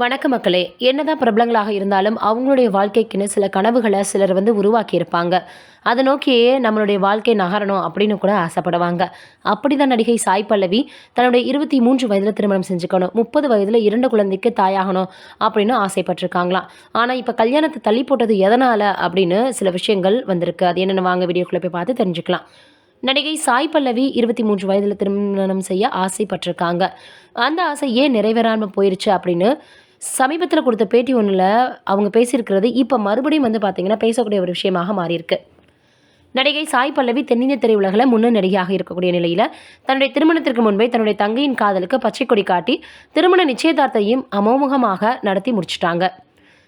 வணக்க மக்களே. என்னதான் பிரபலங்களாக இருந்தாலும் அவங்களுடைய வாழ்க்கைக்குன்னு சில கனவுகளை சிலர் உருவாக்கியிருப்பாங்க. அதை நோக்கியே நம்மளுடைய வாழ்க்கை நகரணும் அப்படின்னு கூட ஆசைப்படுவாங்க. அப்படிதான் நடிகை சாய் பல்லவி தன்னுடைய 23 வயதில் திருமணம் செஞ்சுக்கணும், 30 வயதில் 2 குழந்தைக்கு தாயாகணும் அப்படின்னு ஆசைப்பட்டிருக்காங்களாம். ஆனால் இப்போ கல்யாணத்தை தள்ளி போட்டது எதனால் அப்படின்னு சில விஷயங்கள் வந்திருக்கு. அது என்னென்னு வாங்க வீடியோக்குள்ளே போய் பார்த்து தெரிஞ்சுக்கலாம். நடிகை சாய் பல்லவி 23 வயதில் திருமணம் செய்ய ஆசைப்பட்டிருக்காங்க. அந்த ஆசை ஏன் நிறைவேறாமல் போயிருச்சு அப்படின்னு சமீபத்தில் கொடுத்த பேட்டி ஒன்றில் அவங்க பேசியிருக்கிறது இப்போ மறுபடியும் பார்த்தீங்கன்னா பேசக்கூடிய ஒரு விஷயமாக மாறியிருக்கு. நடிகை சாய் பல்லவி தென்னிந்திய திரையுலகில் முன்னணி நடிகையாக இருக்கக்கூடிய நிலையில் தன்னுடைய திருமணத்திற்கு முன்பே தன்னுடைய தங்கையின் காதலுக்கு பச்சை கொடி காட்டி திருமண நிச்சயதார்த்தையும் அமோமுகமாக நடத்தி முடிச்சிட்டாங்க.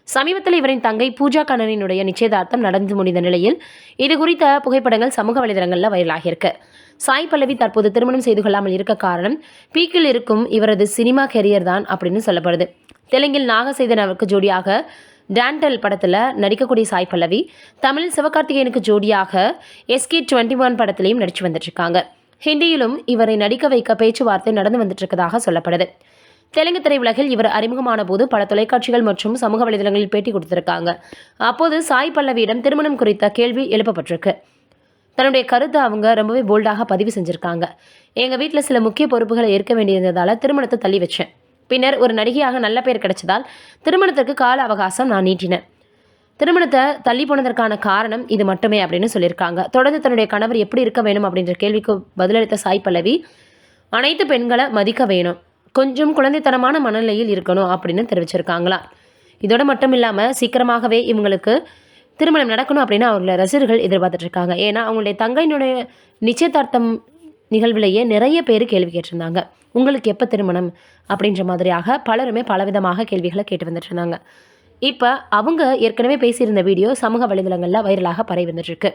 சமீபத்தில் இவரின் தங்கை பூஜா கண்ணனினுடைய நிச்சயதார்த்தம் நடந்து முடிந்த நிலையில் இது குறித்த புகைப்படங்கள் சமூக வலைதளங்களில் வைரலாகியிருக்கு. சாய் பல்லவி தற்போது திருமணம் செய்து கொள்ளாமல் இருக்க காரணம் பீக்கில் இருக்கும் இவரது சினிமா கெரியர் தான் அப்படின்னு சொல்லப்படுது. தெலுங்கில் நாகசைதனவுக்கு ஜோடியாக டான்டல் படத்தில் நடிக்கக்கூடிய சாய் பல்லவி தமிழில் சிவகார்த்திகேயனுக்கு ஜோடியாக SK21 படத்திலையும் நடித்து வந்துட்டுருக்காங்க. ஹிந்தியிலும் இவரை நடிக்க வைக்க பேச்சுவார்த்தை நடந்து வந்துட்டு இருக்கதாக சொல்லப்படுது. தெலுங்கு திரையுலகில் இவர் அறிமுகமான போது பல தொலைக்காட்சிகள் மற்றும் சமூக வலைதளங்களில் பேட்டி கொடுத்திருக்காங்க. அப்போது சாய் பல்லவியிடம் திருமணம் குறித்த கேள்வி எழுப்பப்பட்டிருக்கு. தன்னுடைய கருத்தை அவங்க ரொம்பவே போல்டாக பதிவு செஞ்சுருக்காங்க. எங்கள் வீட்டில் சில முக்கிய பொறுப்புகளை ஏற்க வேண்டியிருந்ததால் திருமணத்தை தள்ளி வச்சேன். பின்னர் ஒரு நடிகையாக நல்ல பேர் கிடைச்சதால் திருமணத்திற்கு கால அவகாசம் நான் நீட்டினேன். திருமணத்தை தள்ளி போனதற்கான காரணம் இது மட்டுமே அப்படின்னு சொல்லியிருக்காங்க. தொடர்ந்து தன்னுடைய கணவர் எப்படி இருக்க வேணும் அப்படின்ற கேள்விக்கு பதிலளித்த சாய் பல்லவி, அனைத்து பெண்களை மதிக்க வேணும், கொஞ்சம் குழந்தைத்தனமான மனநிலையில் இருக்கணும் அப்படின்னு தெரிவிச்சிருக்காங்களா. இதோட மட்டும் இல்லாமல் சீக்கிரமாகவே இவங்களுக்கு திருமணம் நடக்கணும் அப்படின்னு அவங்கள ரசிகர்கள் எதிர்பார்த்துட்ருக்காங்க. ஏன்னா அவங்களுடைய தங்கையினுடைய நிச்சயதார்த்தம் நிகழ்விலேயே நிறைய பேர் கேள்வி கேட்டிருந்தாங்க. உங்களுக்கு எப்போ திருமணம் அப்படின்ற மாதிரியாக பலருமே பலவிதமாக கேள்விகளை கேட்டு வந்துட்டு இருந்தாங்க. இப்போ அவங்க ஏற்கனவே பேசியிருந்த வீடியோ சமூக வலைதளங்களில் வைரலாக பரவி வந்துட்டுருக்கு.